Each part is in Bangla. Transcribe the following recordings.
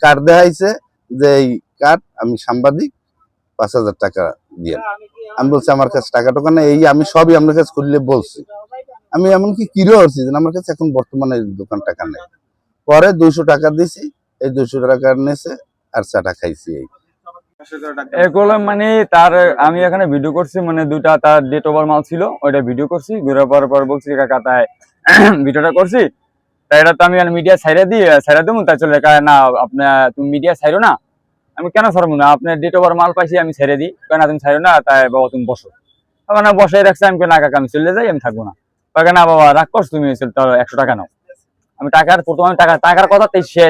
কার্ড দেখাইছে যে এই কার্ড আমি সাংবাদিক 5,000 টাকা দিয়ে। আমি বলছি আমার কাছে টাকা টোকা নেই, এই আমি সবই আপনার কাছে খুললে বলছি। আমি এমনকি কিরো হচ্ছি যে আমার কাছে এখন বর্তমানে দোকান টাকা নেই। পরে 200 টাকা দিছি, এই 200 টাকা নেছে আর চাটা খাইছি। এগুলো মানে তার আমি এখানে ভিডিও করছি, মানে দুটা তার ডেট ওভার মাল ছিল, ওইটা ভিডিও করছি। ঘুরে পর বলছি কাকা তাই ভিডিওটা করছি, তাই এটা তো আমি মিডিয়া ছাইড়া দেবো, তাই চলে না আপনার তুমি মিডিয়া ছাইড়ো না। আমি কেন ছাড়বো না, আপনার ডেট ওভার মাল পাইছি আমি ছেড়ে দিই, কেন তুমি ছাইড়ো না, তাই বাবা তুমি বসো। না বসাই রাখছি, আমি না কাকা আমি চলে যাই, আমি থাকবো না। না বাবা রাগ করছো তুমি, 100 টাকা নাও। আমি টাকার কথা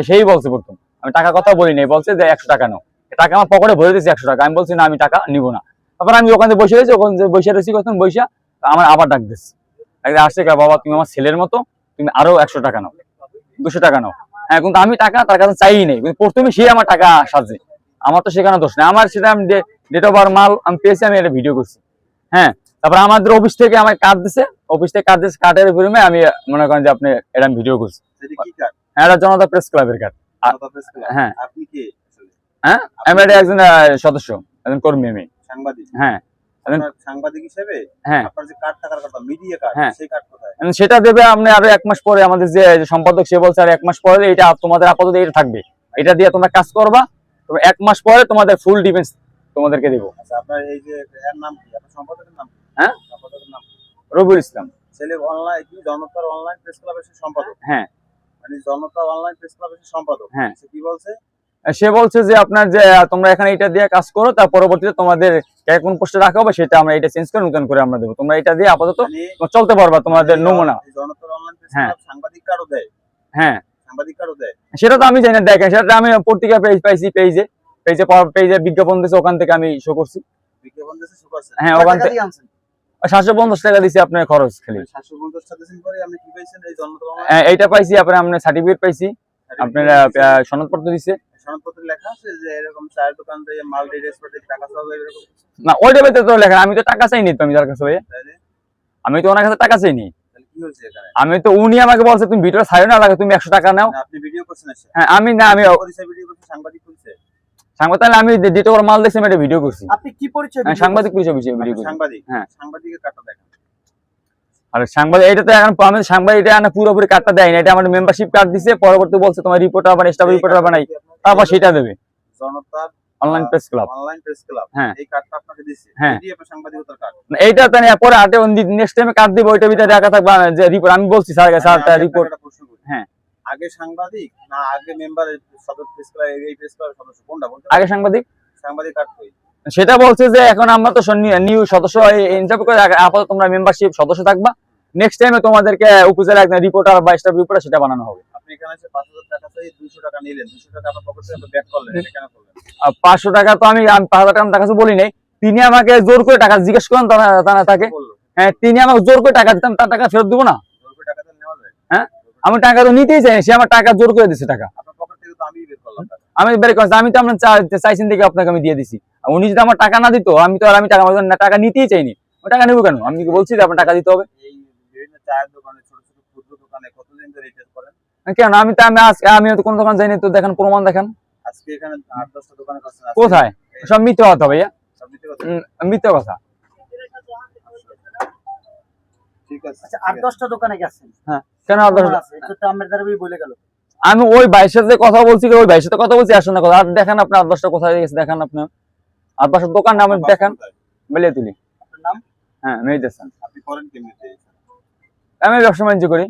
সেই বলছে প্রথম, আমি টাকার কথা বলি নাই, বলছে যে 100 টাকা নাও। টাকা আমার পকেটে ভরে দিয়েছি 100 টাকা, আমি বলছি না আমি টাকা নিবো না। তারপর আমি ওখানে বসে রয়েছি, ওখানে বসে রয়েছি কখন বসে আমার আবার ডাক দিচ্ছে, আসছে বাবা তুমি আমার ছেলের মতো, তুমি আরো 100 টাকা নাও, 200 টাকা নাও। হ্যাঁ কিন্তু আমি টাকা তার কাছে চাই নাই, কিন্তু প্রথমে সে আমার টাকা সাজে, আমার তো সেখানে দোষ নেই। আমার সেটা ডেট ওভার মাল আমি পেয়েছি, আমি এটা ভিডিও করছি। হ্যাঁ তারপর আমাদের অফিস থেকে আমার কার্ড দিছে, অফিস থেকে কার্ড দিচ্ছে, কার্ডের বিনিময়ে আমি মনে করেন যে আপনি এটা আমি ভিডিও করছি। হ্যাঁ এটা জনতা প্রেস ক্লাবের কার্ড। হ্যাঁ হ্যাঁ আমি এটা একজন সদস্য, একজন কর্মী আমি সাংবাদিক। হ্যাঁ সাংবাদিক হিসেবে হ্যাঁ আপনার যে কার্ড থাকার কথা মিডিয়া কার্ড, সেই কার্ড কোথায়? সেটা দেবে আপনি আরো 1 মাস পরে। আমাদের যে সম্পাদক সে বলছে আর 1 মাস পরে এটা তোমাদের আপাতত এটা থাকবে, এটা দিয়ে তোমরা কাজ করবা, তবে 1 মাস পরে তোমাদের ফুল ডিফেন্স তোমাদেরকে দেব। আচ্ছা আপনার এই যে এর নাম কি, আপনার সম্পাদকের নাম? হ্যাঁ সম্পাদকের নাম রবিউল ইসলাম, ছেলে অনলাইন কি জনতা অনলাইন প্রেস ক্লাবের সম্পাদক। হ্যাঁ মানে জনতা অনলাইন প্রেস ক্লাবের সম্পাদক। হ্যাঁ সে কি বলছে? সে বলছে যে আপনার যে তোমরা এখানে এটা দিয়ে কাজ করো, তার পরবর্তীতে তোমাদের কোন পোস্টে রাখা হবে সেটা আমরা এটা চেঞ্জ করে নতুন করে আমরা দেবো, তোমরা এটা দিয়ে আপাতত চলতে পারবা তোমাদের নমুনা। হ্যাঁ সাংবাদিক কার্ডও দেয়? হ্যাঁ সাংবাদিক কার্ডও দেয়, সেটা তো আমি জানি না। দেখেন সেটা আমি পত্রিকা পেজ পাইছি, পেজে বিজ্ঞাপন দিয়েছে, ওখান থেকে আমি শো করছি। বিজ্ঞাপন দিয়েছে শো করছেন? হ্যাঁ ওখান থেকে 750 টাকা দিছি আপনার খরচ খালি। 750 টাকা দিয়েছেন পরে আপনি কি পাইছেন? এই জনতা এইটা পাইছি, আপনার আমরা সার্টিফিকেট পাইছি, আপনার সনদপত্র দিছে। সনদপত্রে লেখা আছে যে এরকম চায়ের দোকান থেকে মাল রিরেসপেক্টে টাকা চাওয়া এরকম না? ওইটা বেতে তো লেখা, আমি তো টাকা চাইনি, তো আমি তার কাছে ভাই আমি তো ওনার কাছে টাকা চাইনি। কি হইছে এখানে? আমি তো উনি আমাকে বলছে তুমি ভিডিও ছাড়ো না, লাগে তুমি 100 টাকা নাও। আপনি ভিডিও করছেন? হ্যাঁ আমি না আমি পরিচয় ভিডিও করছি, সাংবাদিক কইছে সাংবাদিক, আমি ডেট ওভার মাল দেখছি, আমি এটা ভিডিও করছি। আপনি কি পরিচয়? সাংবাদিক পরিচয় ভিডিও করছি। সাংবাদিক? হ্যাঁ সাংবাদিকের কার্ডটা দেখেন। আরে সাংবাদিক এটা তো এখন আমাদের সাংবাদিক এটা না পুরোপুরি কার্ডটা দেয় না, এটা আমাদের মেম্বারশিপ কার্ড দিছে, পরবর্তী বলছে তোমার রিপোর্টার বানাই, স্টাফ রিপোর্টার বানাই, তারপর সেটা দেবে। Janata online press club, online press club এই কার্ডটা আপনাকে দিছে, এটি আপনার সাংবাদিকতার কার্ড। এইটা তো না, পরে আটে নেক্সট টাইমে কার্ড দিব, ওইটা ভিতরে দেখা থাকবে যে রিপোর্ট। আমি বলছি স্যারটা রিপোর্ট। হ্যাঁ আগে সাংবাদিক না আগে মেম্বার সদস্য প্রেস ক্লাব, এই প্রেস ক্লাবের সদস্য কোনটা বলতে? আগে সাংবাদিক। সাংবাদিক কার্ড কই? সেটা বলছে যে এখন আমরা তো নিউ সদস্য ইন্টারভিউ করে, আপাতত তোমরা মেম্বারশিপ সদস্য থাকবা, নেক্সট টাইমে তোমাদেরকে উপজেলা একজন রিপোর্টার বা স্টাফ রিপোর্টার সেটা বানানো হবে। আপনি এখানে এসে 5,000 টাকা চাই, 200 টাকা নিলেন, 200 টাকা আপনার পকেট থেকে ব্যাক করলেন, এটা কেন করলেন? 500 টাকা তো আমি 5,000 টাকা তার কাছে বলি নাই, তিনি আমাকে জোর করে টাকা জিজ্ঞেস করেন তাকে। হ্যাঁ তিনি আমাকে জোর করে টাকা দিতাম, তার টাকা ফেরত দেবো না? জোর করে টাকা দিলে নেওয়া যায়? হ্যাঁ আমি টাকা তো নিতেই চাই, সে আমার টাকা জোর করে দিচ্ছে টাকা। আপনার পকেট থেকে তো আমি বের করলাম টাকা, আমি বের করছি, আমি তো আপনার চাইছেন দেখে আপনাকে আমি দিয়ে দিছি। উনি যদি আমার টাকা না দিত আমি তো টাকা নিতেই চাইনি, ওই টাকা নেবো কেন? আমি বলছি যে আপনার টাকা দিতে হবে। চায়ের দোকানে ছোট ছোট ক্ষুদ্র দোকানে কতদিন ধরে রিটেল করেন? কেন আমি তো আমি তো কোন দোকান যাইনি, তো দেখেন প্রমাণ দেখান। আজকে এখানে 8-10টা দোকানে করছেন, কোথায়? সব মিথ্যা কথা ভাইয়া, সব মিথ্যা কথা। মিথ্যা কথা। ঠিক আছে আচ্ছা 8-10টা দোকানে গেছেন? হ্যাঁ কেন 8-10টা? এটা তো আমার দ্বারাই বলে গেল। আমি ওই ভাইয়ের সাথে কথা বলছি, ওই ভাইয়ের সাথে কথা বলছি, আসলে না কথা। আর দেখেন আপনি 8-10টা কোথায় গেছে দেখান, আপনি 8-10টা দোকান নাম দেখান। মেলিয়াতুলি। আপনার নাম? হ্যাঁ মেহেদী হাসান। আপনি করেন কেমনে? আমি ব্যবসা বাণিজ্য করি।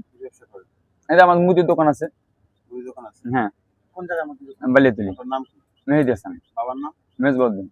এটা আমার মুদির দোকান আছে। মুদির দোকান আছে? হ্যাঁ কোন জায়গার মুদির দোকান? বালিয়াতুলি। আপনার নাম কি? মেহেদী হাসান। বাবার নাম? মেজবাউদ্দিন।